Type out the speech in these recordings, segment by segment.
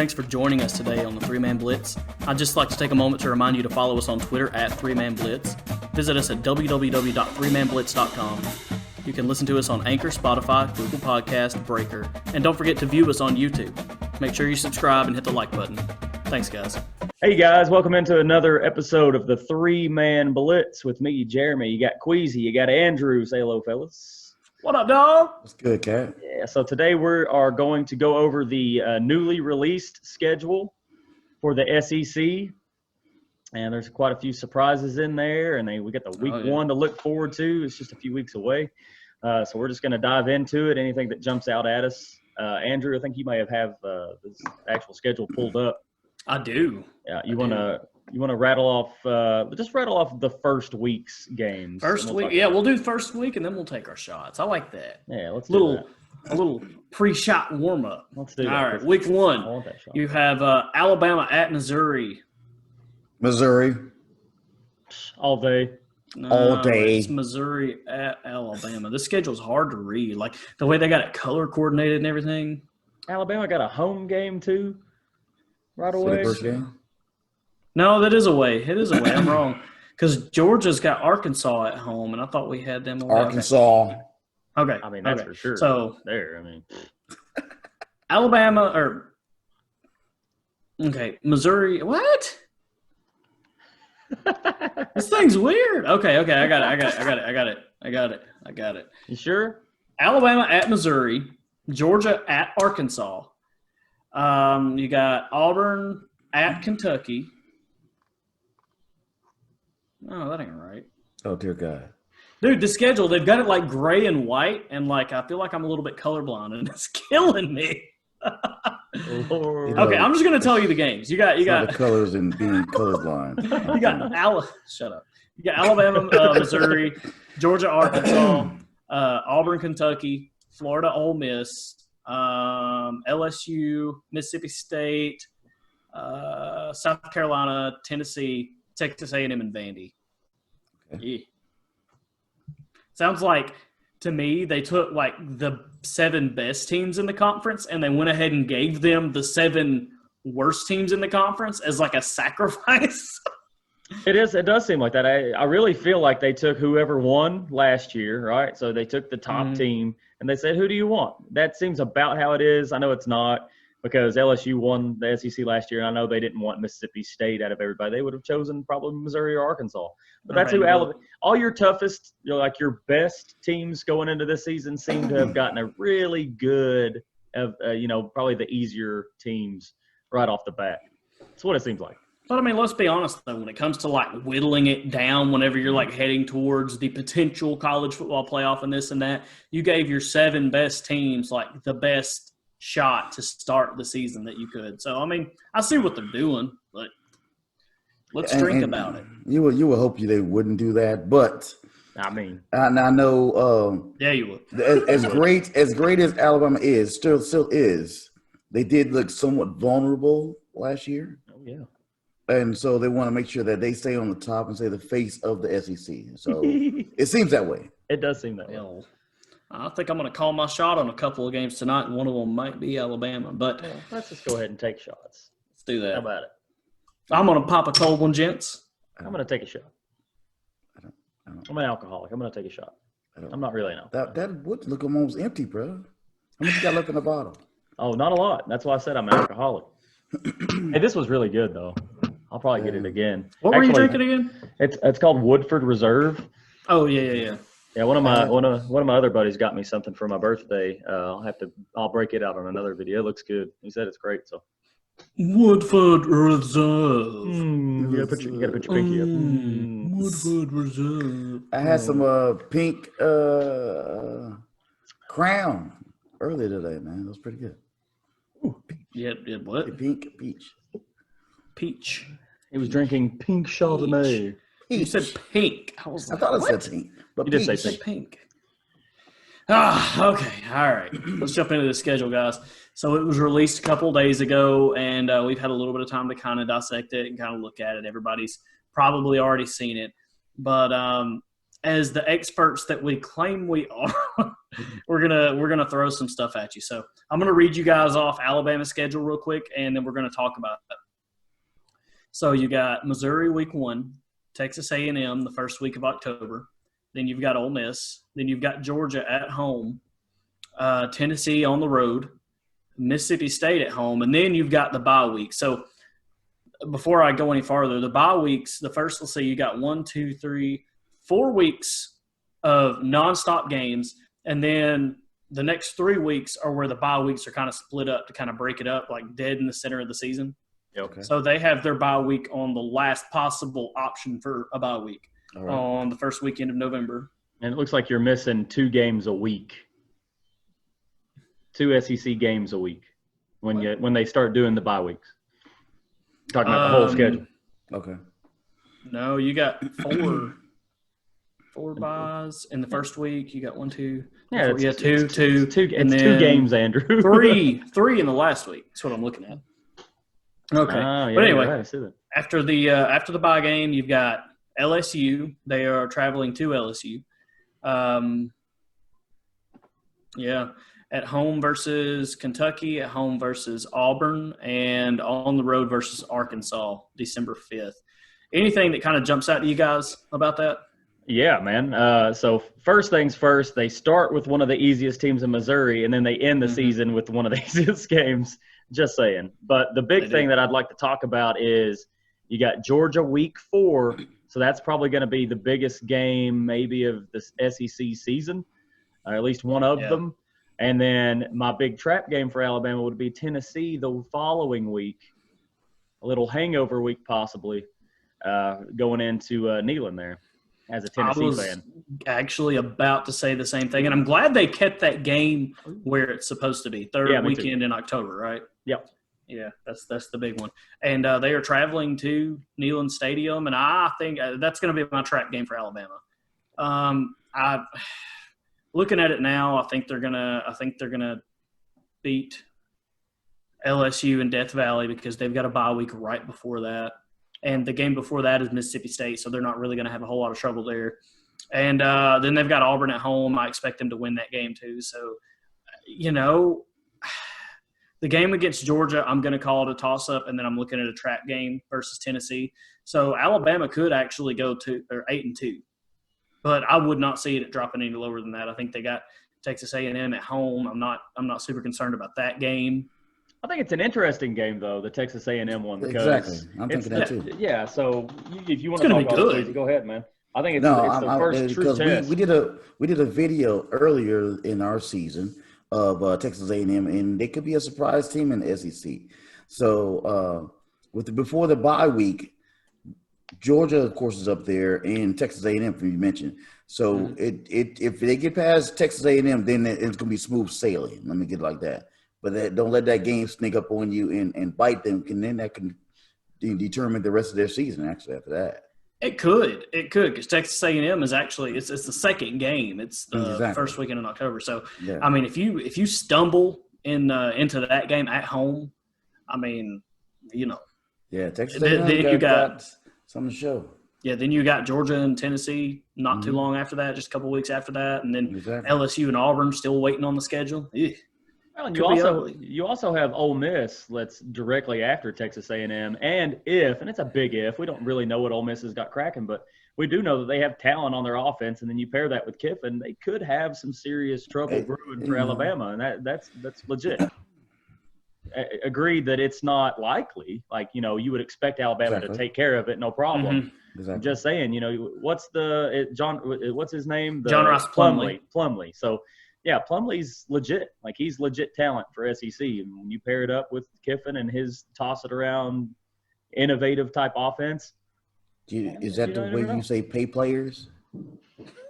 thanks for joining us today on the Man Blitz. I'd just like to take a moment to remind you to follow us on Twitter at Man Blitz. Visit us at www.3manblitz.com. You can listen to us on Anchor, Spotify, Google Podcast, Breaker, and don't forget to view us on YouTube. Make sure you subscribe and hit the like button. Thanks, guys. Hey, guys. Welcome into another episode of the Man Blitz with me, Jeremy. You got Kwesi. You got Andrew. Say hello, fellas. What up, dog? What's good, Cat? Yeah, so today we are going to go over the newly released schedule for the SEC. And there's quite a few surprises in there. And we got the week one to look forward to. It's just a few weeks away. So we're just going to dive into it. Anything that jumps out at us. Andrew, I think you may have the actual schedule pulled up. I do. Yeah, you want to rattle off the first week's games. First week, yeah, we'll do first week and then we'll take our shots. I like that. Yeah, let's do that. A little pre-shot warm-up. Let's do that. All right, week one. I want that shot. You have Alabama at Missouri. Missouri. All day. All day. It's Missouri at Alabama. This schedule's hard to read. Like the way they got it color coordinated and everything. Alabama got a home game too. Right away. The first game? No, that is away. It is away. I'm wrong. Because Georgia's got Arkansas at home, and I thought we had them away. Arkansas. Okay. I mean, that's for sure. So Alabama Missouri. What? This thing's weird. Okay. I got it. You sure? Alabama at Missouri, Georgia at Arkansas. You got Auburn at Kentucky. Oh, that ain't right. Oh, dear God. Dude, the schedule, they've got it like gray and white, and I feel like I'm a little bit colorblind, and it's killing me. Okay, I'm just going to tell you the games. You got the colors and being colorblind. Shut up. You got Alabama, Missouri, Georgia, Arkansas, Auburn, Kentucky, Florida, Ole Miss, LSU, Mississippi State, South Carolina, Tennessee, Texas A&M, and Vandy. Okay. Yeah. Sounds like, to me, they took the 7 best teams in the conference and they went ahead and gave them the 7 worst teams in the conference as a sacrifice. It does seem like that. I really feel like they took whoever won last year, right? So they took the top team and they said, who do you want? That seems about how it is. I know it's not because LSU won the SEC last year. And I know they didn't want Mississippi State out of everybody. They would have chosen probably Missouri or Arkansas. But that's who Alabama. All your toughest, your best teams going into this season seem to have gotten a really good, probably the easier teams right off the bat. That's what it seems like. But, I mean, let's be honest, though, when it comes to, whittling it down whenever you're, heading towards the potential college football playoff and this and that, you gave your 7 best teams, the best shot to start the season that you could. So, I mean, I see what they're doing, but let's drink about it. You would hope they wouldn't do that, but I mean, I know. Yeah, you would. As great as Alabama is, still is, they did look somewhat vulnerable last year. Oh yeah. And so they want to make sure that they stay on the top and stay the face of the SEC. So it seems that way. It does seem that way. Well, I think I'm going to call my shot on a couple of games tonight, and one of them might be Alabama. But let's just go ahead and take shots. Let's do that. How about it? I'm going to pop a cold one, gents. I'm going to take a shot. I'm an alcoholic. I'm going to take a shot. I'm not really an alcoholic. That would look almost empty, bro. How much you got left in the bottle? Oh, not a lot. That's why I said I'm an alcoholic. Hey, this was really good, though. I'll probably get it again. What were you drinking again? It's called Woodford Reserve. Oh yeah. Yeah, one of my other buddies got me something for my birthday. I'll break it out on another video. It looks good. He said it's great. So Woodford Reserve. You gotta put your pinky up. Woodford Reserve. I had some pink Crown earlier today, man. It was pretty good. Ooh, yeah, what? Pink peach. Peach. He was drinking pink Chardonnay. You said pink. I thought it said pink. But you did say pink. Okay. All right. Let's jump into the schedule, guys. So it was released a couple days ago, and we've had a little bit of time to kind of dissect it and kind of look at it. Everybody's probably already seen it. But as the experts that we claim we are, we're gonna throw some stuff at you. So I'm gonna read you guys off Alabama's schedule real quick, and then we're gonna talk about it. So you got Missouri week 1, Texas A&M the first week of October. Then you've got Ole Miss. Then you've got Georgia at home, Tennessee on the road, Mississippi State at home, and then you've got the bye week. So before I go any farther, the bye weeks, the first, let's say you got 1, 2, 3, 4 weeks of nonstop games, and then the next 3 weeks are where the bye weeks are kind of split up to kind of break it up, like dead in the center of the season. Okay. So they have their bye week on the last possible option for a bye week on the first weekend of November. And it looks like you're missing 2 games a week. 2 SEC games a week when they start doing the bye weeks. Talking about the whole schedule. Okay. No, you got 4 byes in the first week. You got 1, 2, Yeah, 4, it's two, and then 2 games, Andrew. three in the last week. That's what I'm looking at. Okay, Yeah, but anyway, right, I see that. after the bye game, you've got LSU. They are traveling to LSU. At home versus Kentucky, at home versus Auburn, and on the road versus Arkansas, December 5th. Anything that kind of jumps out to you guys about that? Yeah, man. So first things first, they start with one of the easiest teams in Missouri, and then they end the season with one of the easiest games. Just saying. But the big thing that I'd like to talk about is you got Georgia week 4, so that's probably going to be the biggest game maybe of this SEC season, or at least one of them. And then my big trap game for Alabama would be Tennessee the following week, a little hangover week possibly, going into Neyland there as a Tennessee fan. Actually about to say the same thing, and I'm glad they kept that game where it's supposed to be, third weekend in October, right? Yep. Yeah, that's the big one. And they are traveling to Neyland Stadium, and I think that's going to be my trap game for Alabama. Looking at it now, I think they're gonna beat LSU in Death Valley because they've got a bye week right before that, and the game before that is Mississippi State, so they're not really going to have a whole lot of trouble there. And then they've got Auburn at home. I expect them to win that game too. So, the game against Georgia, I'm going to call it a toss-up, and then I'm looking at a trap game versus Tennessee. So Alabama could actually go 8-2, but I would not see it dropping any lower than that. I think they got Texas A&M at home. I'm not super concerned about that game. I think it's an interesting game though, the Texas A&M one. Because exactly, I'm thinking that too. Yeah, so if you want to talk about it, Kwesi, go ahead, man. I think it's the first true test. We did a video earlier in our season of Texas A&M, and they could be a surprise team in the SEC. So before the bye week, Georgia, of course, is up there, and Texas A&M, you mentioned. So if they get past Texas A&M, then it's going to be smooth sailing. Let me get it like that. But don't let that game sneak up on you and bite them, and then that can determine the rest of their season. Actually, after that, it could because Texas A&M is actually it's the second game. It's the first weekend in October. So I mean, if you stumble into that game at home, I mean, Texas A&M then you got something to show. Yeah, then you got Georgia and Tennessee not too long after that, just a couple of weeks after that, and then LSU and Auburn still waiting on the schedule. Well, and you also have Ole Miss that's directly after Texas A&M, and it's a big if, we don't really know what Ole Miss has got cracking, but we do know that they have talent on their offense, and then you pair that with Kiffin, they could have some serious trouble brewing for Alabama, and that's legit. Agreed that it's not likely. Like, you would expect Alabama to take care of it, no problem. I'm just saying, what's his name? John Ross Plumlee. So, yeah, Plumlee's legit. Like, he's legit talent for SEC. And when you pair it up with Kiffin and his toss-it-around, innovative type offense. Is that the way you say pay players?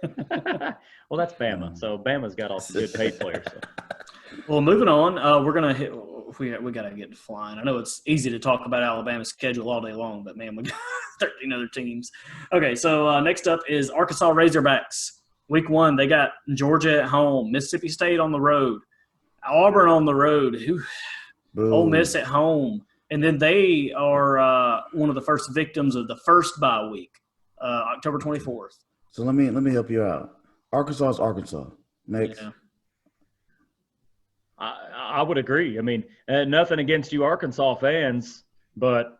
Well, that's Bama. So, Bama's got all some good paid players. So. Well, moving on, we're going to hit – we got to get flying. I know it's easy to talk about Alabama's schedule all day long, but, man, we got 13 other teams. Okay, so next up is Arkansas Razorbacks. Week 1, they got Georgia at home, Mississippi State on the road, Auburn on the road, Ole Miss at home. And then they are one of the first victims of the first bye week, October 24th. So let me help you out. Arkansas is Arkansas. Next. Yeah. I would agree. I mean, nothing against you Arkansas fans, but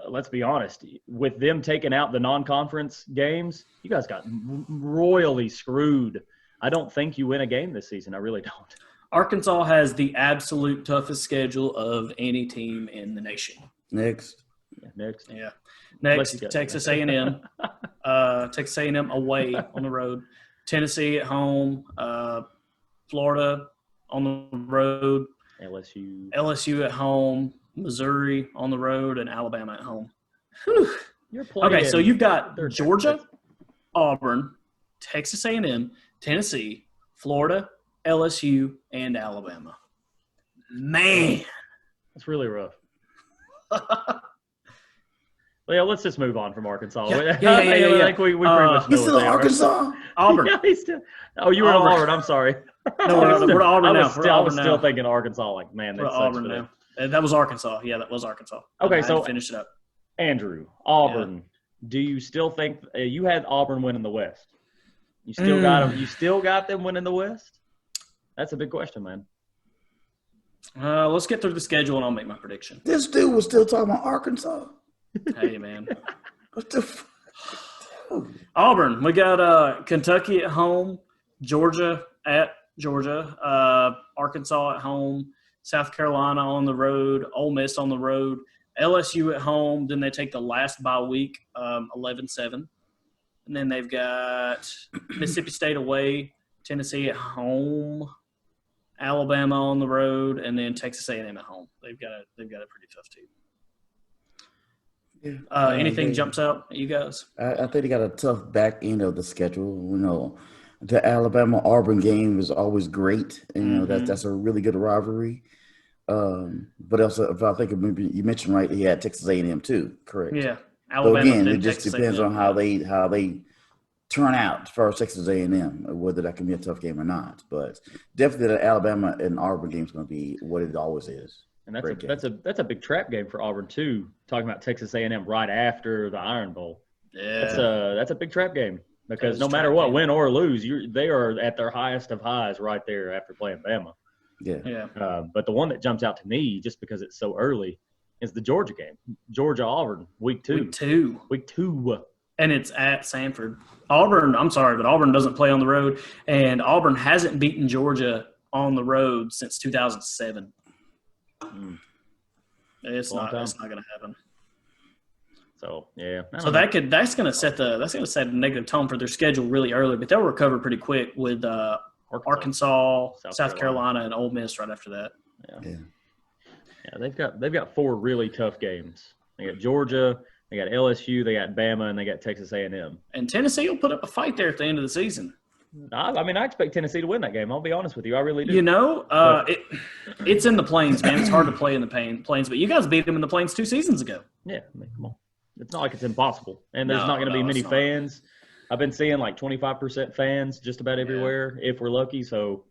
let's be honest. With them taking out the non-conference games, you guys got royally screwed. I don't think you win a game this season. I really don't. Arkansas has the absolute toughest schedule of any team in the nation. Next. Yeah, next. Yeah. Next, Texas A&M. Texas A&M away on the road. Tennessee at home. Florida on the road. LSU at home. Missouri on the road, and Alabama at home. Whew. Okay, so you've got Georgia, Auburn, Texas A&M, Tennessee, Florida, LSU, and Alabama. Man. That's really rough. Well, yeah, let's just move on from Arkansas. Yeah. I think we pretty much know He's still what they are. Arkansas? Auburn. Yeah, he's still. Oh, you were Auburn. Auburn. I'm sorry. No, we're Auburn now. I was still thinking Arkansas. Like, man, We're that's Auburn now. That was Arkansas. Yeah, that was Arkansas. Okay, so finish it up. Andrew, Auburn. Yeah. Do you still think you had Auburn winning the West? You still got them. You still got them winning the West? That's a big question, man. Let's get through the schedule and I'll make my prediction. This dude was still talking about Arkansas. Hey, man. What the fuck? Auburn. We got Kentucky at home, Georgia at Georgia, Arkansas at home, South Carolina on the road, Ole Miss on the road, LSU at home. Then they take the last bye week, 11-7. And then they've got Mississippi State away, Tennessee at home, Alabama on the road, and then Texas A&M at home. They've got a pretty tough team. Yeah. Anything jumps out at you guys? I think they got a tough back end of the schedule. You know, the Alabama-Auburn game is always great. And, you know, that's a really good rivalry. But also, if I think maybe you mentioned right, he had Texas A&M too, correct? Yeah. Alabama, so again, it just Texas depends A&M. on how they turn out as far as Texas A&M, whether that can be a tough game or not. But definitely the Alabama and Auburn game is going to be what it always is. And that's a big trap game for Auburn too. Talking about Texas A&M right after the Iron Bowl. Yeah, that's a big trap game because no matter what, win or lose, they are at their highest of highs right there after playing Bama. Yeah. But the one that jumps out to me, just because it's so early, is the Georgia game. Georgia-Auburn, week two. And it's at Sanford. I'm sorry, but Auburn doesn't play on the road, and Auburn hasn't beaten Georgia on the road since 2007. It's not going to happen. So yeah. That's going to set a negative tone for their schedule really early, but they'll recover pretty quick with Arkansas, South Carolina, and Ole Miss right after that. Yeah, they've got 4 really tough games. They got Georgia, they got LSU, they got Bama, and they got Texas A&M. And Tennessee will put up a fight there at the end of the season. I expect Tennessee to win that game. I'll be honest with you. I really do. You know, it's in the Plains, man. It's hard to play in the Plains, but you guys beat them in the Plains 2 seasons ago. Yeah, I mean, come on. It's not like it's impossible. And there's not going to be many fans. I've been seeing like 25% fans just about everywhere if we're lucky. So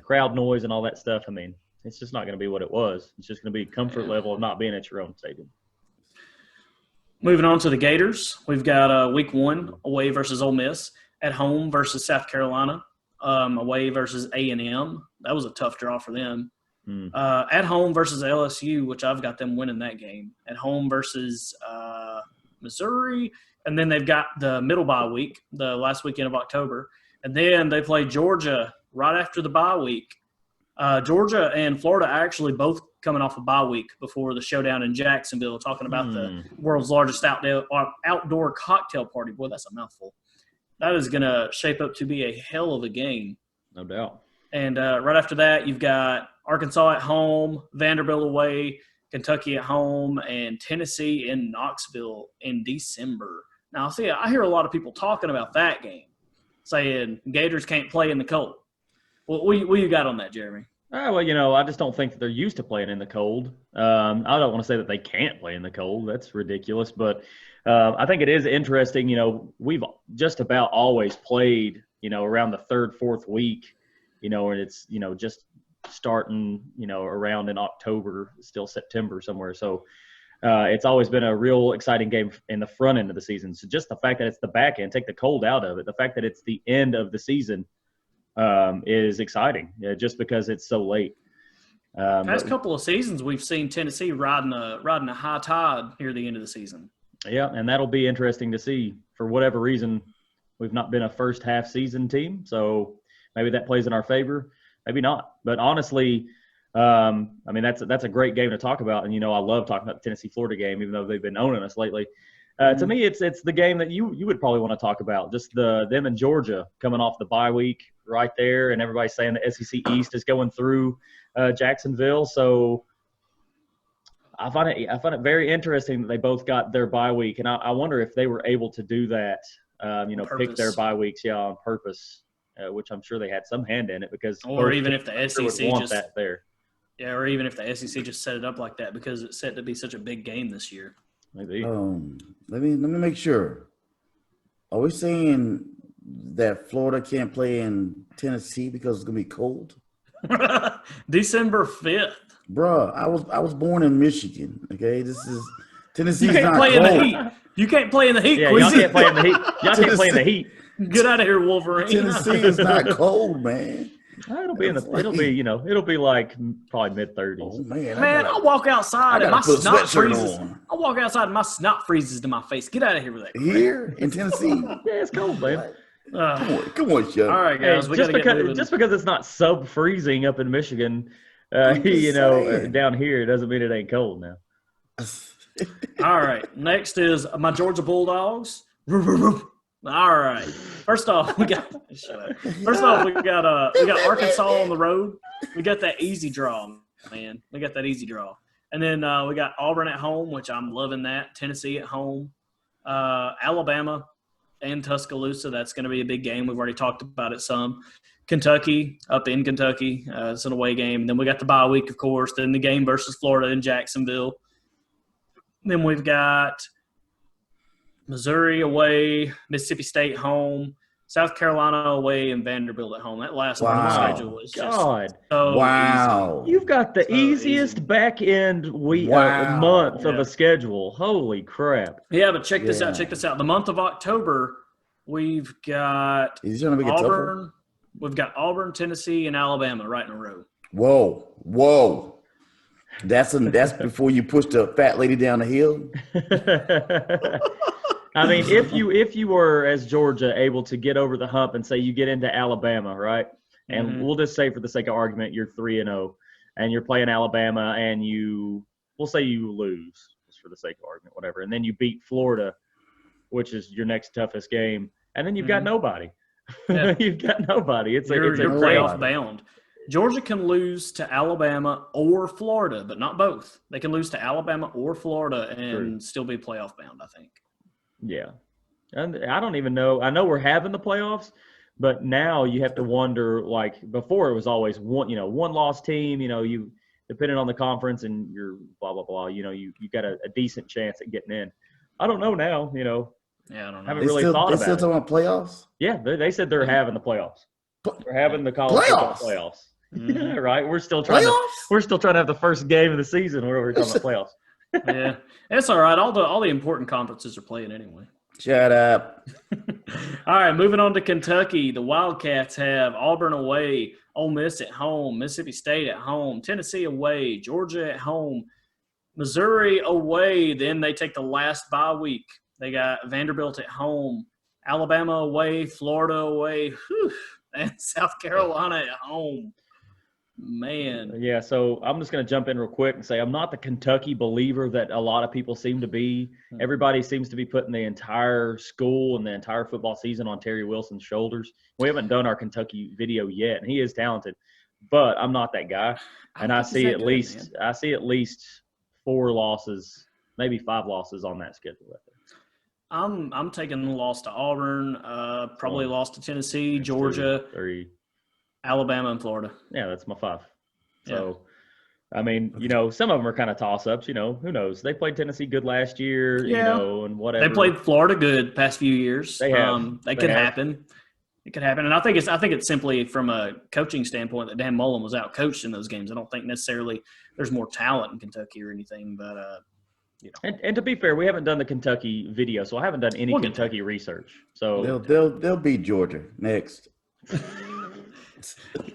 crowd noise and all that stuff, I mean, it's just not going to be what it was. It's just going to be comfort level of not being at your own stadium. Moving on to the Gators, we've got week 1 away versus Ole Miss, at home versus South Carolina, away versus A&M. That was a tough draw for them. At home versus LSU, which I've got them winning that game. At home versus Missouri, and then they've got the middle bye week, the last weekend of October, and then they play Georgia right after the bye week. Georgia and Florida are actually both coming off a bye week before the showdown in Jacksonville, talking about the world's largest outdoor cocktail party. Boy, that's a mouthful. That is going to shape up to be a hell of a game. No doubt. And right after that, you've got Arkansas at home, Vanderbilt away, Kentucky at home, and Tennessee in Knoxville in December. Now, see, I hear a lot of people talking about that game, saying Gators can't play in the cold. What you got on that, Jeremy? Well, you know, I just don't think that they're used to playing in the cold. I don't want to say that they can't play in the cold. That's ridiculous. But I think it is interesting. You know, we've just about always played, you know, around the 3rd, 4th week, you know, and it's, you know, just starting, you know, around in October, still September somewhere. So it's always been a real exciting game in the front end of the season. So just the fact that it's the back end, take the cold out of it, the fact that it's the end of the season is exciting just because it's so late. Past couple of seasons, we've seen Tennessee riding a high tide near the end of the season. Yeah, and that'll be interesting to see. For whatever reason, we've not been a first half season team, so maybe that plays in our favor. Maybe not. But honestly, I mean that's a great game to talk about, and I love talking about the Tennessee-Florida game, even though they've been owning us lately. To me, it's the game that you would probably want to talk about. Just them and Georgia coming off the bye week right there, and everybody's saying the SEC East is going through Jacksonville. So I find it very interesting that they both got their bye week, and I wonder if they were able to do that. Pick their bye weeks, on purpose, which I'm sure they had some hand in it because. Or even if the SEC want just that there. Yeah, or even if the SEC just set it up like that because it's set to be such a big game this year. Maybe. Let me make sure. Are we saying that Florida can't play in Tennessee because it's gonna be cold? December 5th. Bruh, I was born in Michigan. Okay, Tennessee's You can't not play cold. in the heat. You can't play in the heat. Yeah, Kwesi. y'all can't play in the heat. Y'all can't play in the heat. Get out of here, Wolverine. Tennessee is not cold, man. It'll be like probably mid-30s. Oh man, Man, I'll walk outside and gotta my put a snot sweatshirt freezes. on. I'll walk outside and my snot freezes to my face. Get out of here with that. Here in Tennessee. Yeah, it's cold, man. Come on, Chuck. All right, guys. We just gotta get moving. just because it's not sub-freezing up in Michigan, saying. down here, it doesn't mean it ain't cold now. All right. Next is my Georgia Bulldogs. All right. First off, we got Arkansas on the road. We got that easy draw, man. We got that easy draw. And then we got Auburn at home, which I'm loving that. Tennessee at home. Alabama and Tuscaloosa. That's going to be a big game. We've already talked about it some. Kentucky, up in Kentucky. It's an away game. And then we got the bye week, of course. Then the game versus Florida in Jacksonville. Then we've got Missouri away, Mississippi State home, South Carolina away, and Vanderbilt at home. That last one on the schedule is just so easy. You've got the easiest back end month of a schedule. Holy crap. Yeah, but check this out. Check this out. The month of October, we've got Auburn. We've got Auburn, Tennessee, and Alabama right in a row. Whoa. That's before you push the fat lady down the hill. I mean, if you were, as Georgia, able to get over the hump and say you get into Alabama, right? And we'll just say for the sake of argument, you're 3-0, and you're playing Alabama, and we'll say you lose, just for the sake of argument, whatever. And then you beat Florida, which is your next toughest game, and then you've got nobody. Yeah. You've got nobody. You're playoff bound. Georgia can lose to Alabama or Florida, but not both. They can lose to Alabama or Florida and still be playoff bound, I think. Yeah. And I don't even know. I know we're having the playoffs, but now you have to wonder, like before it was always one loss team, you depending on the conference and you're blah, blah, blah, you got a decent chance at getting in. I don't know now, Yeah, I don't know. Haven't really thought about it. They still talking about playoffs? Yeah, they said they're having the playoffs. They're having the college football playoffs. Mm-hmm. Right? We're still trying to have the first game of the season where we're talking about playoffs. Yeah, it's all right. All the important conferences are playing anyway. Shut up. All right, moving on to Kentucky. The Wildcats have Auburn away, Ole Miss at home, Mississippi State at home, Tennessee away, Georgia at home, Missouri away. Then they take the last bye week. They got Vanderbilt at home, Alabama away, Florida away, and South Carolina at home. Man. Yeah, so I'm just going to jump in real quick and say I'm not the Kentucky believer that a lot of people seem to be. Everybody seems to be putting the entire school and the entire football season on Terry Wilson's shoulders. We haven't done our Kentucky video yet, and he is talented, but I'm not that guy. And I see at least 4 losses, maybe 5 losses on that schedule right there. I'm taking the loss to Auburn, probably lost to Tennessee, Georgia, 3. Alabama, and Florida. Yeah, that's my 5. So, I mean, some of them are kind of toss-ups. Who knows? They played Tennessee good last year, and whatever. They played Florida good past few years. They have. It could happen. It could happen. And I think it's simply from a coaching standpoint that Dan Mullen was out-coached in those games. I don't think necessarily there's more talent in Kentucky or anything, but And to be fair, we haven't done the Kentucky video, so I haven't done any Kentucky research. So they'll beat Georgia next.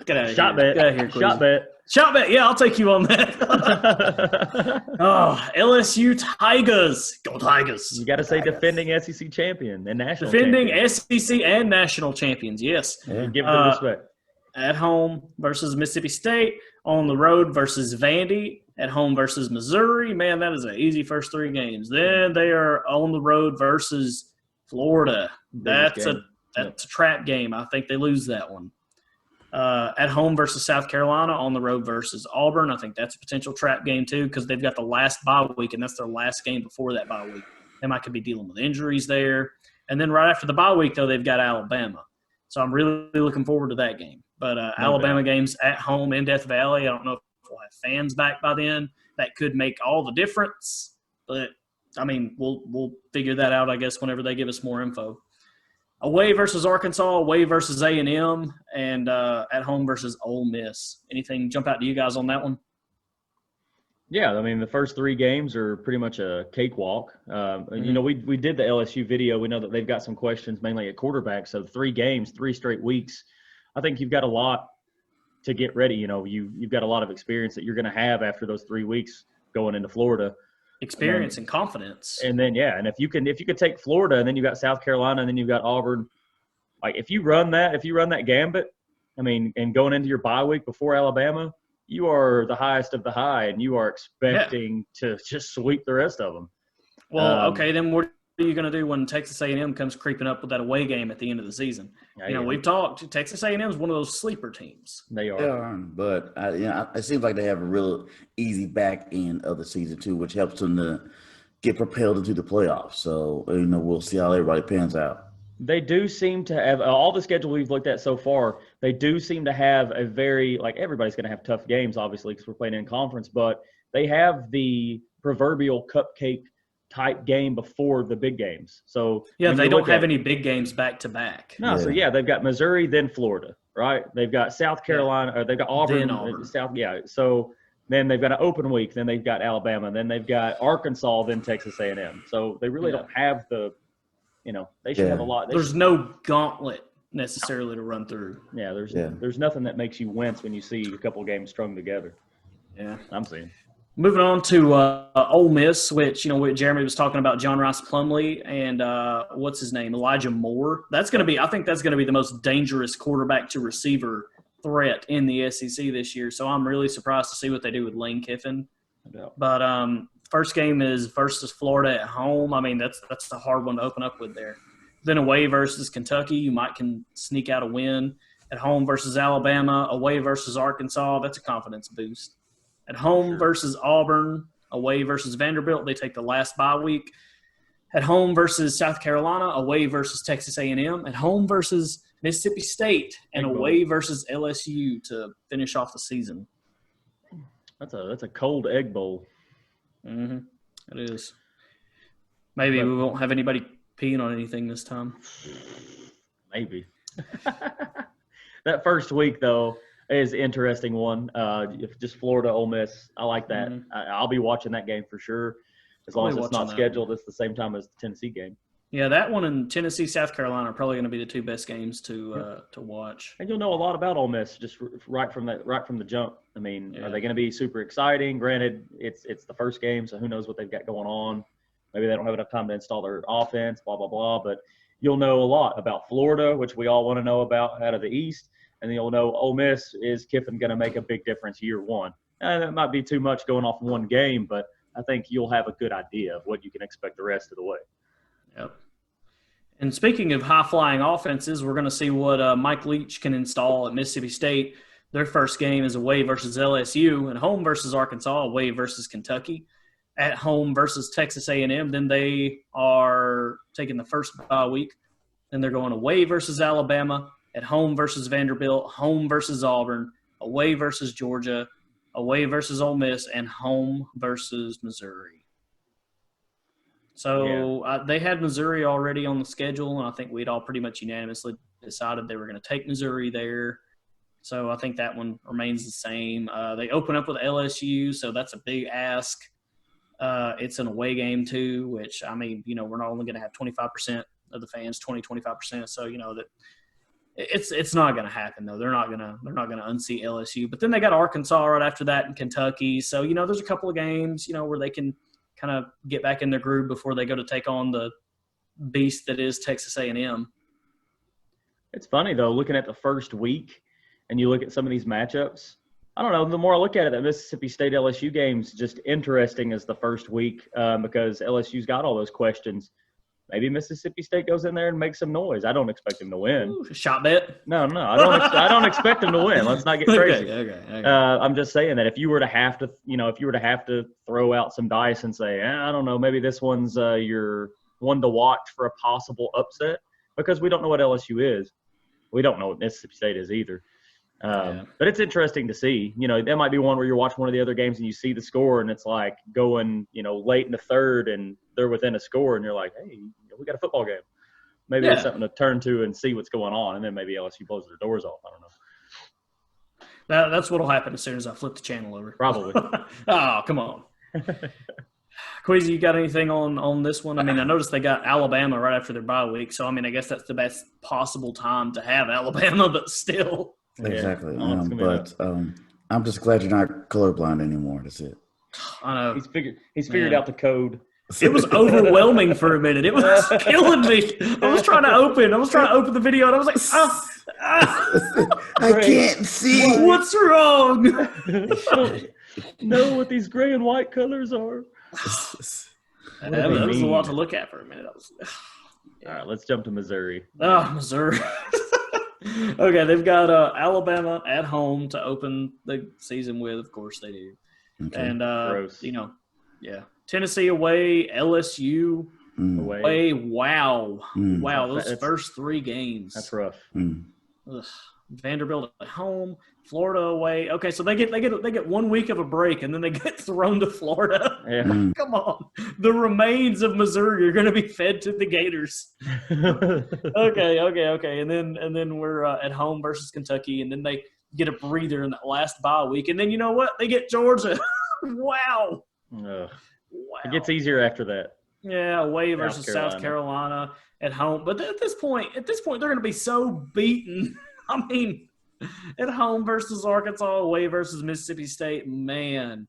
Get out of Shot here. bet. Get out of here, Shot Kwesi. bet. Shot bet. Yeah, I'll take you on that. Oh, LSU Tigers. Go Tigers. You got to say Tigers. defending SEC champion and national Defending champion. SEC and national champions. Yes. Yeah. Give them respect. At home versus Mississippi State. On the road versus Vandy. At home versus Missouri. Man, that is an easy first 3 games. Then they are on the road versus Florida. That's a trap game. I think they lose that one. At home versus South Carolina, on the road versus Auburn. I think that's a potential trap game too because they've got the last bye week, and that's their last game before that bye week. They might could be dealing with injuries there. And then right after the bye week, though, they've got Alabama. So I'm really looking forward to that game. But Alabama games at home in Death Valley, I don't know if we'll have fans back by then. That could make all the difference. But, I mean, we'll figure that out, I guess, whenever they give us more info. Away versus Arkansas, away versus A&M, and at home versus Ole Miss. Anything jump out to you guys on that one? Yeah, I mean, the first 3 games are pretty much a cakewalk. You know, we did the LSU video. We know that they've got some questions mainly at quarterback. So 3 games, 3 straight weeks. I think you've got a lot to get ready. You know, you've got a lot of experience that you're going to have after those 3 weeks going into Florida. Experience and confidence. And then, yeah, and if you could take Florida and then you've got South Carolina and then you've got Auburn, like if you run that gambit, I mean, and going into your bye week before Alabama, you are the highest of the high and you are expecting to just sweep the rest of them. Well, okay, then what are you going to do when Texas A&M comes creeping up with that away game at the end of the season? You know, we've talked. Texas A&M is one of those sleeper teams. They are. They are, but it seems like they have a real easy back end of the season too, which helps them to get propelled into the playoffs. So we'll see how everybody pans out. They do seem to have all the schedule we've looked at so far. They do seem to have a very everybody's going to have tough games, obviously, because we're playing in conference. But they have the proverbial cupcake type game before the big games. So yeah, they don't have any big games back to back. No, so they've got Missouri, then Florida, right? They've got South Carolina, or they've got Auburn, South. Yeah, so then they've got an open week, then they've got Alabama, then they've got Arkansas, then Texas A&M. So they really don't have the, they should have a lot. There's no gauntlet necessarily to run through. Yeah, there's nothing that makes you wince when you see a couple games strung together. Yeah, I'm seeing. Moving on to Ole Miss, which, Jeremy was talking about John Rice Plumlee and what's his name, Elijah Moore. I think that's going to be the most dangerous quarterback to receiver threat in the SEC this year. So I'm really surprised to see what they do with Lane Kiffin. But first game is versus Florida at home. I mean, that's a hard one to open up with there. Then away versus Kentucky, you can sneak out a win. At home versus Alabama, away versus Arkansas, that's a confidence boost. At home versus Auburn, away versus Vanderbilt, they take the last bye week. At home versus South Carolina, away versus Texas A&M. At home versus Mississippi State, and away versus LSU to finish off the season. That's a cold egg bowl. Mm-hmm. It is. Maybe we won't have anybody peeing on anything this time. Maybe. That first week, though, is an interesting one. Just Florida, Ole Miss. I like that. Mm-hmm. I'll be watching that game for sure. As long as it's not scheduled, it's the same time as the Tennessee game. Yeah, that one in Tennessee, South Carolina are probably going to be the 2 best games to watch. And you'll know a lot about Ole Miss just right from the jump. I mean, are they going to be super exciting? Granted, it's the first game, so who knows what they've got going on. Maybe they don't have enough time to install their offense, blah, blah, blah. But you'll know a lot about Florida, which we all want to know about out of the East. And then you'll know Ole Miss, is Kiffin going to make a big difference year one? And that might be too much going off one game, but I think you'll have a good idea of what you can expect the rest of the way. Yep. And speaking of high-flying offenses, we're going to see what Mike Leach can install at Mississippi State. Their first game is away versus LSU, and home versus Arkansas, away versus Kentucky, at home versus Texas A&M. Then they are taking the first bye week. Then they're going away versus Alabama, at home versus Vanderbilt, home versus Auburn, away versus Georgia, away versus Ole Miss, and home versus Missouri. So they had Missouri already on the schedule, and I think we'd all pretty much unanimously decided they were going to take Missouri there. So I think that one remains the same. They open up with LSU, so that's a big ask. It's an away game too, which, I mean, we're not only going to have 25% of the fans, 25%. So, that It's not going to happen though. They're not going to unseat LSU. But then they got Arkansas right after that and Kentucky. So there's a couple of games where they can kind of get back in their groove before they go to take on the beast that is Texas A&M. It's funny though, looking at the first week, and you look at some of these matchups. I don't know. The more I look at it, that Mississippi State LSU game's just interesting as the first week because LSU's got all those questions. Maybe Mississippi State goes in there and makes some noise. I don't expect them to win. Ooh, shot bet? No. I don't expect them to win. Let's not get crazy. Okay. I'm just saying that if you were to have to throw out some dice and say, I don't know, maybe this one's your one to watch for a possible upset, because we don't know what LSU is. We don't know what Mississippi State is either. But it's interesting to see. That might be one where you're watching one of the other games and you see the score and it's like going, late in the third and they're within a score and you're like, hey, we got a football game. Maybe it's something to turn to and see what's going on, and then maybe LSU blows their doors off. I don't know. That's what'll happen as soon as I flip the channel over. Probably. Oh, come on. Kwesi, you got anything on this one? I mean, I noticed they got Alabama right after their bye week, so I guess that's the best possible time to have Alabama, but still. Exactly. I'm just glad you're not colorblind anymore. That's it. I know. He's figured out the code. It was overwhelming for a minute. It was killing me. I was trying to open the video, and I was like, I can't see. What's wrong? I don't know what these gray and white colors are. That was a lot to look at for a minute. All right, let's jump to Missouri. Oh, Missouri. Okay, they've got Alabama at home to open the season with. Of course they do. Okay. And, Tennessee away, LSU away. Wow. Wow, those first three games. That's rough. Ugh. Vanderbilt at home, Florida away. Okay, so they get 1 week of a break, and then they get thrown to Florida. Yeah. Come on, the remains of Missouri are going to be fed to the Gators. Okay, and then we're at home versus Kentucky, and then they get a breather in that last bye week, and then you know what? They get Georgia. Wow. Wow. It gets easier after that. Yeah, away versus South Carolina at home, but at this point, they're going to be so beaten. I mean, at home versus Arkansas, away versus Mississippi State, man,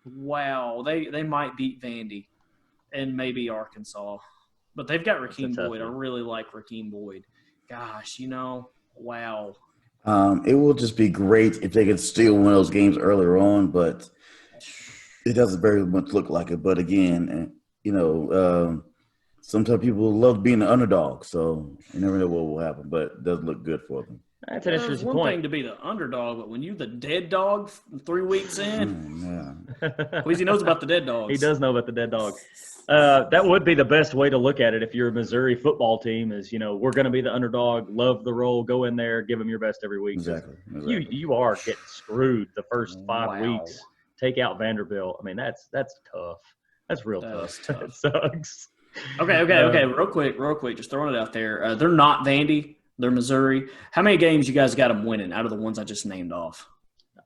wow, they might beat Vandy and maybe Arkansas, but they've got Rakeem Boyd. I really like Rakeem Boyd. Gosh, wow. It will just be great if they could steal one of those games earlier on, but it doesn't very much look like it. But again, sometimes people love being an underdog, so you never know what will happen, but it does look good for them. That's an interesting point. It's one thing point. to be the underdog, but when you're the dead dog 3 weeks in, Kwesi knows about the dead dogs. He does know about the dead dog. That would be the best way to look at it if you're a Missouri football team is, we're going to be the underdog, love the role, go in there, give them your best every week. Exactly. You are getting screwed the first 5 weeks. Take out Vanderbilt. I mean, that's tough. That's real tough. It sucks. Okay. Real quick, just throwing it out there. They're not Vandy. They're Missouri. How many games you guys got them winning out of the ones I just named off?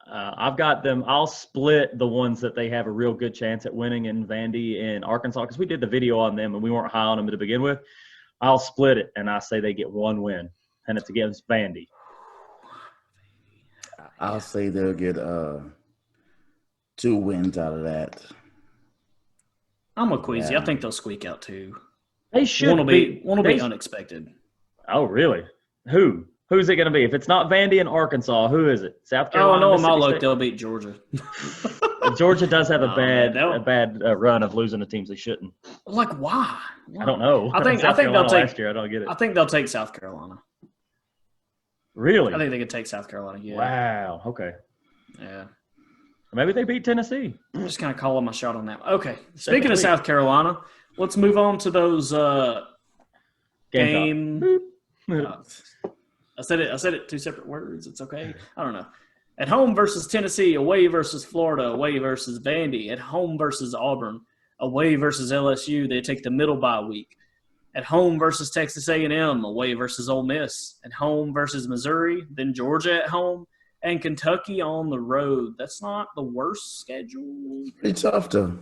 I've got them. I'll split the ones that they have a real good chance at winning in Vandy and Arkansas because we did the video on them and we weren't high on them to begin with. I'll split it, and I say they get one win, and it's against Vandy. I'll say they'll get 2 wins out of that. I'm a Kwesi. Yeah. I think they'll squeak out 2. They should One will be unexpected. Oh, really? Who? Who's it going to be? If it's not Vandy and Arkansas, who is it? South Carolina? Oh, no, my luck, they'll beat Georgia. Georgia does have a bad run of losing to teams they shouldn't. Like, why? I don't know. I think they'll take last year. I don't get it. I think they'll take South Carolina. Really? I think they could take South Carolina. Yeah. Wow. Okay. Yeah. Maybe they beat Tennessee. I'm just kind of calling my shot on that. Okay. Speaking of South Carolina, let's move on to those game. I said it 2 separate words. It's okay. I don't know. At home versus Tennessee, away versus Florida, away versus Vandy, at home versus Auburn, away versus LSU. They take the middle bye week. At home versus Texas A&M, away versus Ole Miss. At home versus Missouri, then Georgia at home, and Kentucky on the road. That's not the worst schedule. Pretty tough, though.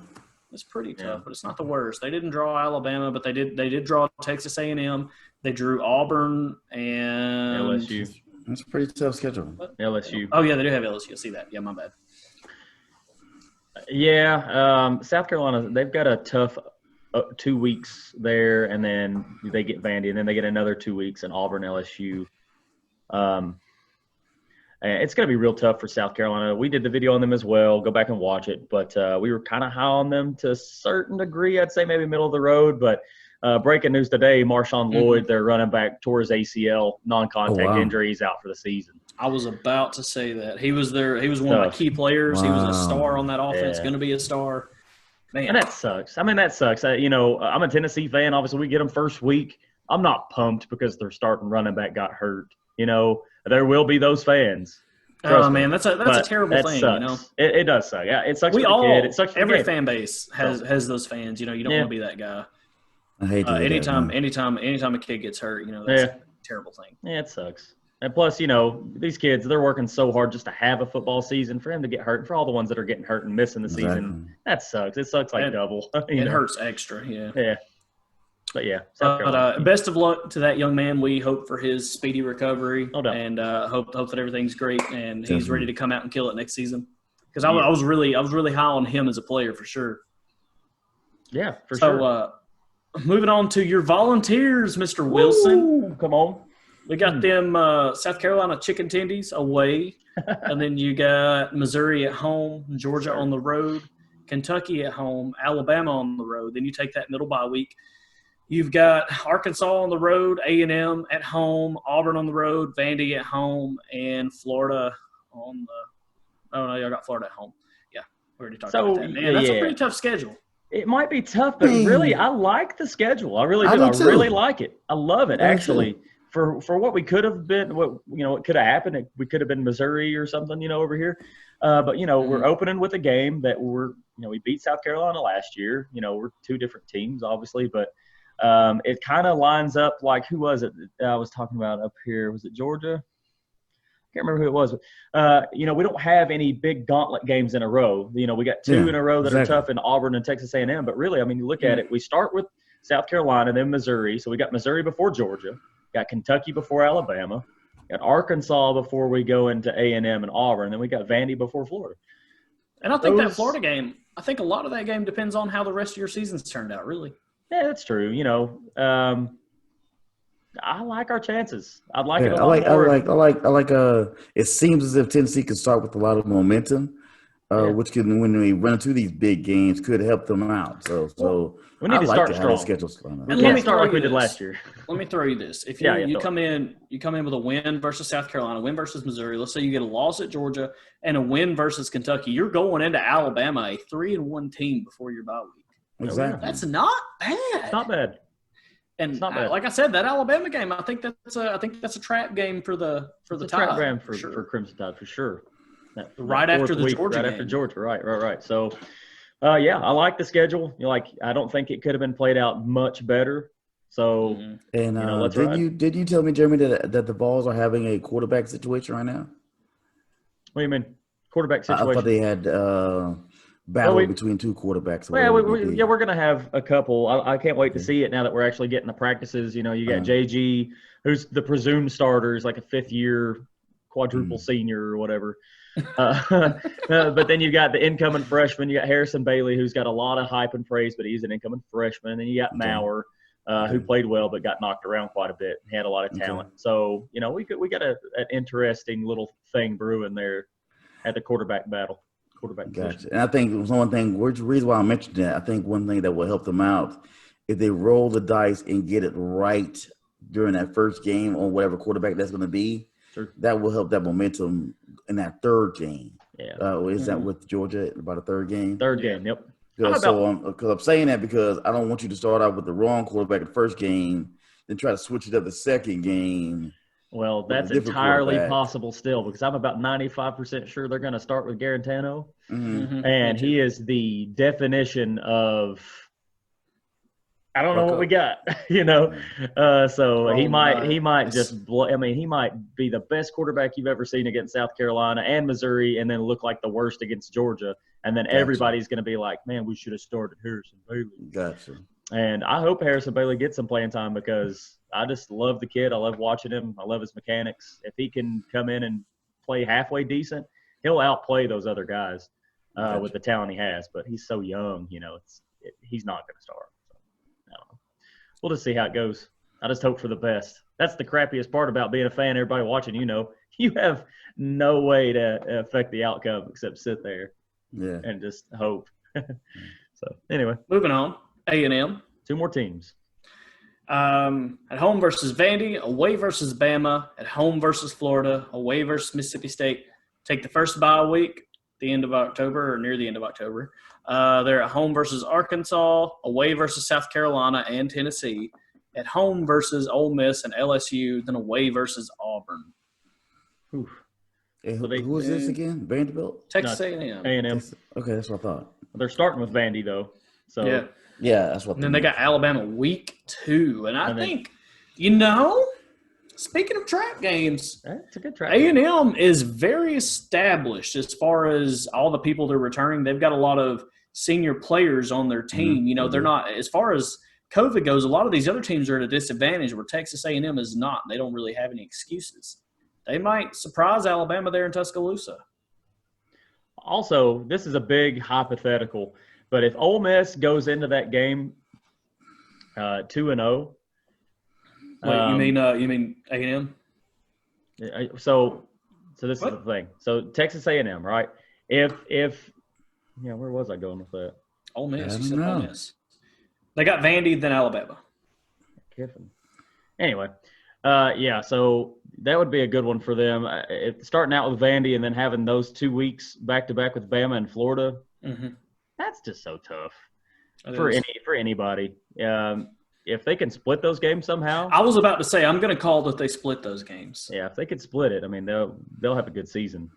It's pretty tough, but it's not the worst. They didn't draw Alabama, but they did draw Texas A&M. They drew Auburn and LSU. That's a pretty tough schedule. LSU. Oh yeah, they do have LSU. I see that. Yeah, my bad. Yeah, South Carolina, they've got a tough 2 weeks there, and then they get Vandy, and then they get another 2 weeks in Auburn, LSU. And it's going to be real tough for South Carolina. We did the video on them as well. Go back and watch it. But we were kind of high on them to a certain degree. I'd say maybe middle of the road. But breaking news today, Marshawn Lloyd, their running back, tore his ACL, non-contact injury. He's out for the season. I was about to say that. He was there. He was one of my key players. Wow. He was a star on that offense, going to be a star. Man. And that sucks. I mean, that sucks. I'm a Tennessee fan. Obviously, we get them first week. I'm not pumped because their starting running back got hurt. There will be those fans. Oh man, that's a terrible thing. Sucks. It does suck. Yeah, it sucks for the kid. It sucks for every the fan base has those fans. You don't want to be that guy. I hate to anytime a kid gets hurt, that's a terrible thing. Yeah, it sucks. And plus, these kids, they're working so hard just to have a football season. For them to get hurt, for all the ones that are getting hurt and missing the season, that sucks. It sucks like double. It hurts extra. Yeah. Yeah. But yeah, best of luck to that young man. We hope for his speedy recovery, and hope that everything's great and he's ready to come out and kill it next season. Because I was really high on him as a player for sure. Yeah, for sure. So moving on to your Volunteers, Mr. Wilson. Ooh, come on, we got them South Carolina Chicken Tendies away, and then you got Missouri at home, Georgia on the road, Kentucky at home, Alabama on the road. Then you take that middle bye week. You've got Arkansas on the road, A&M at home, Auburn on the road, Vandy at home, and Florida on the – oh, no, y'all got Florida at home. Yeah, we already talked about that. Man, that's a pretty tough schedule. It might be tough, but really I like the schedule. I really do. I really like it. I love it, actually. For what we could have been, what could have happened, we could have been Missouri or something, over here. But, we're opening with a game that we beat South Carolina last year. We're two different teams, obviously, but – it kind of lines up like, who was it I was talking about up here? Was it Georgia? I can't remember who it was. But, we don't have any big gauntlet games in a row. We got two in a row that are tough in Auburn and Texas A&M. But really, you look at it, we start with South Carolina, then Missouri. So we got Missouri before Georgia, got Kentucky before Alabama, got Arkansas before we go into A&M and Auburn, and then we got Vandy before Florida. And I think that Florida game, a lot of that game depends on how the rest of your season's turned out, really. Yeah, that's true. I like our chances. I'd like it a lot more. It seems as if Tennessee can start with a lot of momentum, which can, when we run into these big games, could help them out. So we need to start strong. And let me start like we did last year. Let me throw you this: if you come in with a win versus South Carolina, win versus Missouri. Let's say you get a loss at Georgia and a win versus Kentucky. You're going into Alabama a 3-1 team before your bye week. Exactly. That's not bad. It's not bad. And like I said, that Alabama game, I think that's a trap game for the Tide. Trap game for Crimson Tide for sure. Right after the Georgia game. Right after Georgia, right. So, I like the schedule. I don't think it could have been played out much better. So, and did you tell me, Jeremy, that the Vols are having a quarterback situation right now? What do you mean, quarterback situation? I thought they had battle between two quarterbacks. We're going to have a couple. I can't wait to see it now that we're actually getting the practices. You got JG, who's the presumed starter, is like a fifth-year quadruple senior or whatever. But then you got the incoming freshman. You got Harrison Bailey, who's got a lot of hype and praise, but he's an incoming freshman. And then you got Maurer, who played well but got knocked around quite a bit. He had a lot of talent. So, we got an interesting little thing brewing there at the quarterback battle. Gotcha. And I think one thing, the reason why I mentioned that, I think one thing that will help them out, if they roll the dice and get it right during that first game on whatever quarterback that's going to be, that will help that momentum in that third game. Yeah. Is that with Georgia, about a third game? Third game, yep. Because I'm saying that because I don't want you to start out with the wrong quarterback in the first game, then try to switch it up the second game. Well, that's entirely possible still because I'm about 95% sure they're going to start with Garantano. And he is the definition of I don't know what we got, So he might just blow. I mean, he might be the best quarterback you've ever seen against South Carolina and Missouri and then look like the worst against Georgia. And then everybody's going to be like, man, we should have started Harrison Bailey. Gotcha. And I hope Harrison Bailey gets some playing time because I just love the kid. I love watching him. I love his mechanics. If he can come in and play halfway decent, he'll outplay those other guys with the talent he has. But he's so young, he's not going to start. So, I don't know. We'll just see how it goes. I just hope for the best. That's the crappiest part about being a fan. Everybody watching, you have no way to affect the outcome except sit there and just hope. So, anyway. Moving on. A&M. 2 more teams. At home versus Vandy, away versus Bama, at home versus Florida, away versus Mississippi State. Take the first bye week, the end of October or near the end of October. They're at home versus Arkansas, away versus South Carolina and Tennessee, at home versus Ole Miss and LSU, then away versus Auburn. Hey, who is this again? Vanderbilt? Texas A&M. A&M. Okay, that's what I thought. They're starting with Vandy, though. So Yeah, that's what. And then they got Alabama week 2. And I think, speaking of trap games, it's a good trap A&M is very established as far as all the people they're returning. They've got a lot of senior players on their team. They're not – as far as COVID goes, a lot of these other teams are at a disadvantage where Texas A&M is not. They don't really have any excuses. They might surprise Alabama there in Tuscaloosa. Also, this is a big hypothetical – but if Ole Miss goes into that game 2-0, wait, you mean A&M? So this is the thing. So Texas A&M, right? If where was I going with that? Ole Miss. You said Ole Miss. They got Vandy, then Alabama. Kiffin. Anyway, so that would be a good one for them. Starting out with Vandy and then having those 2 weeks back to back with Bama and Florida. Mm-hmm. That's just so tough for anybody. If they can split those games somehow. I was about to say I'm going to call that they split those games. Yeah, if they could split it, I mean they'll have a good season.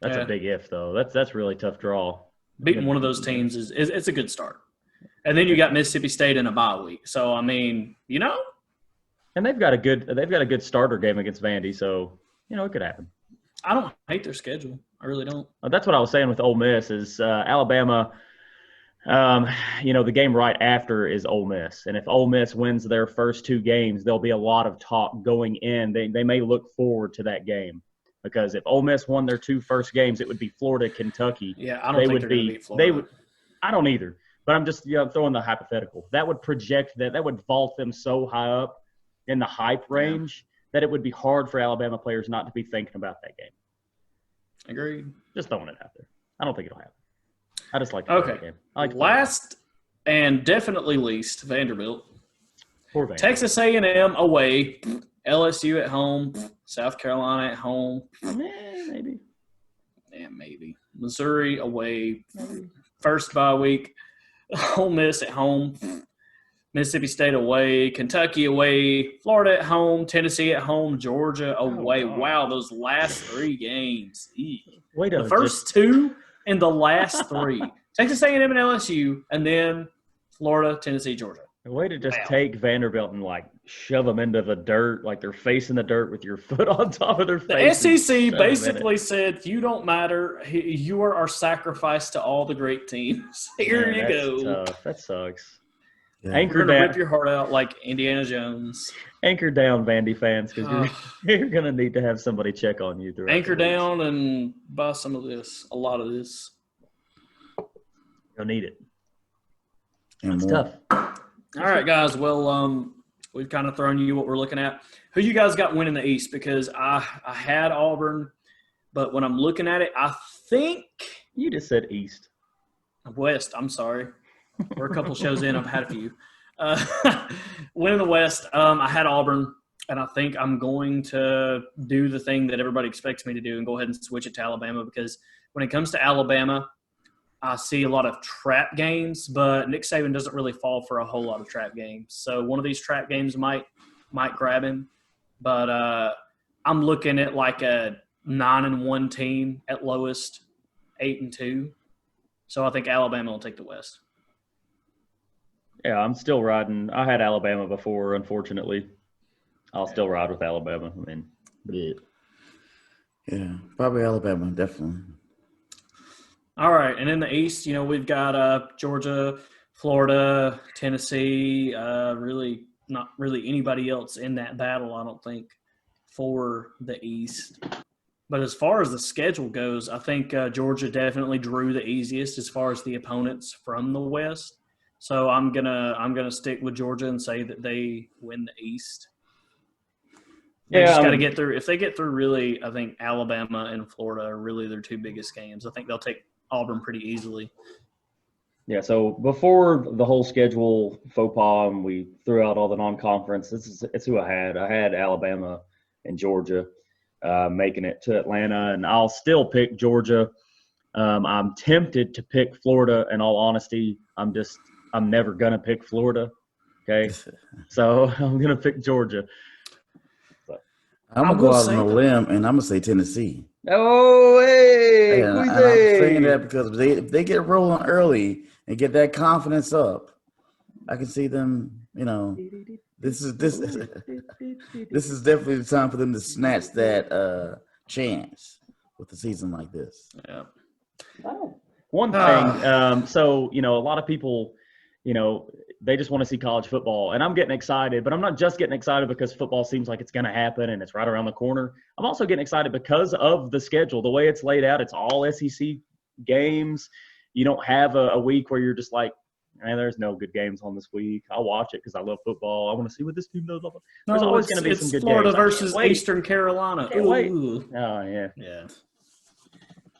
That's a big if though. That's really tough draw. Beating one of those teams is it's a good start. And then you got Mississippi State in a bye week. So I mean, And they've got a good starter game against Vandy, so it could happen. I don't hate their schedule. I really don't. That's what I was saying with Ole Miss is Alabama. The game right after is Ole Miss, and if Ole Miss wins their first 2 games, there'll be a lot of talk going in. They may look forward to that game because if Ole Miss won their 2 first games, it would be Florida, Kentucky. Yeah, I don't think they're going to beat Florida. They would. I don't either. But I'm just throwing the hypothetical. That would project that would vault them so high up in the hype range that it would be hard for Alabama players not to be thinking about that game. Agreed. Just throwing it out there. I don't think it'll happen. I just like to play the game. I like to play Last and definitely least, Vanderbilt. Poor Vanderbilt. Texas A&M away, LSU at home, South Carolina at home. Maybe. Yeah, maybe. Missouri away, first bye week. Ole Miss at home, Mississippi State away, Kentucky away, Florida at home, Tennessee at home, Georgia away. Wow, those last 3 games. The first 2 and the last 3. Texas A&M and LSU, and then Florida, Tennessee, Georgia. A way to just take Vanderbilt and, shove them into the dirt, like they're facing the dirt with your foot on top of their face. The SEC basically said, you don't matter. You are our sacrifice to all the great teams. Here you go. Tough. That sucks. Yeah. Anchor down. Rip your heart out like Indiana Jones. Anchor down, Vandy fans, because you're going to need to have somebody check on you. Anchor down and buy some of this, a lot of this. You'll need it. It's tough. All right, guys. Well, we've kind of thrown you what we're looking at. Who you guys got winning the East? Because I had Auburn, but when I'm looking at it, I think – You just said East. West, I'm sorry. We're a couple shows in. I've had a few. Winning the West, I had Auburn, and I think I'm going to do the thing that everybody expects me to do and go ahead and switch it to Alabama because when it comes to Alabama, I see a lot of trap games, but Nick Saban doesn't really fall for a whole lot of trap games. So one of these trap games might grab him, but I'm looking at like a 9-1 team at lowest, 8-2. So I think Alabama will take the West. Yeah, I'm still riding. I had Alabama before, unfortunately. I'll still ride with Alabama. I mean, yeah, probably Alabama, definitely. All right, and in the East, we've got Georgia, Florida, Tennessee. Really, not really anybody else in that battle, I don't think, for the East. But as far as the schedule goes, I think Georgia definitely drew the easiest as far as the opponents from the West. So I'm gonna stick with Georgia and say that they win the East. They just got to get through. If they get through, really, I think Alabama and Florida are really their two biggest games. I think they'll take Auburn pretty easily. Yeah, so before the whole schedule faux pas and we threw out all the non-conference, it's who I had. I had Alabama and Georgia making it to Atlanta, and I'll still pick Georgia. I'm tempted to pick Florida. In all honesty, I'm never gonna pick Florida. Okay, so I'm gonna pick Georgia. I'm gonna go out on a limb and I'm gonna say Tennessee. Oh, hey, and I'm saying that because if they get rolling early and get that confidence up, I can see them. This is definitely the time for them to snatch that chance with a season like this. Yeah. One thing, so a lot of people, they just want to see college football, and I'm getting excited, but I'm not just getting excited because football seems like it's going to happen and it's right around the corner. I'm also getting excited because of the schedule, the way it's laid out. It's all SEC games. You don't have a week where you're just like, man, there's no good games on this week. I'll watch it because I love football. I want to see what this team does. There's always going to be some good Florida games. versus Eastern Carolina. Can't wait. Ooh. Oh, yeah. Yeah.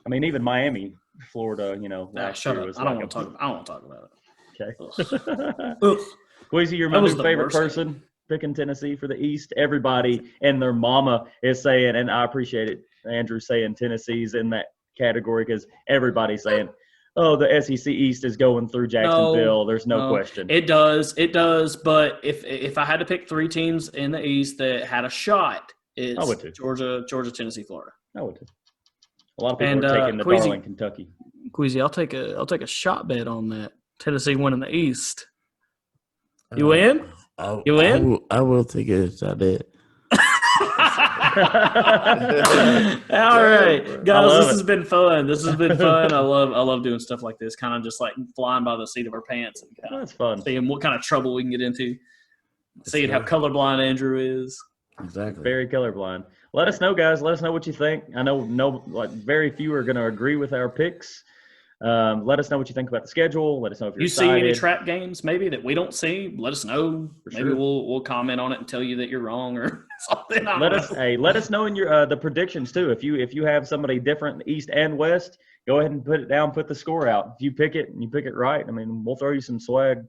I mean, even Miami, Florida, last shut year up. was I don't want to talk about it. Okay. Ugh. Kwesi, you're my new favorite person picking Tennessee for the East. Everybody and their mama is saying, and I appreciate it, Andrew saying Tennessee's in that category because everybody's saying, oh, the SEC East is going through Jacksonville. There's no question. It does. But if I had to pick three teams in the East that had a shot, it's Georgia, Tennessee, Florida. I would too. A lot of people are taking the darling Kentucky. Kwesi, I'll take a shot bet on that. Tennessee winning the East. You in? You in? I will take a shot bet. All right, guys, this has been fun. I love doing stuff like this, kind of just like flying by the seat of our pants and that's fun. Seeing what kind of trouble we can get into. Seeing how colorblind Andrew is. Exactly. Very colorblind. Let us know, guys. Let us know what you think. I know very few are going to agree with our picks. Let us know what you think about the schedule. Let us know if you're excited. See any trap games maybe that we don't see. Let us know. Maybe we'll comment on it and tell you that you're wrong or something. Let us know in your the predictions too. If you have somebody different East and West, go ahead and put it down. Put the score out. If you pick it and you pick it right, I mean, we'll throw you some swag.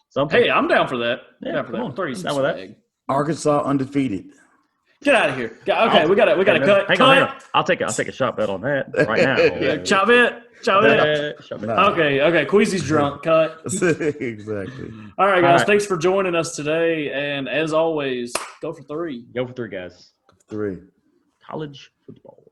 Something. Hey, I'm down for that. Yeah, We'll throw you some swag. Arkansas undefeated. Get out of here. Okay, we got to cut. Hang on. I'll take a shot bet on that right now. Yeah, chop it. Okay. Kwesi's drunk. Cut. Exactly. All right, guys. Thanks for joining us today. And as always, go for three. Go for three, guys. 3. College football.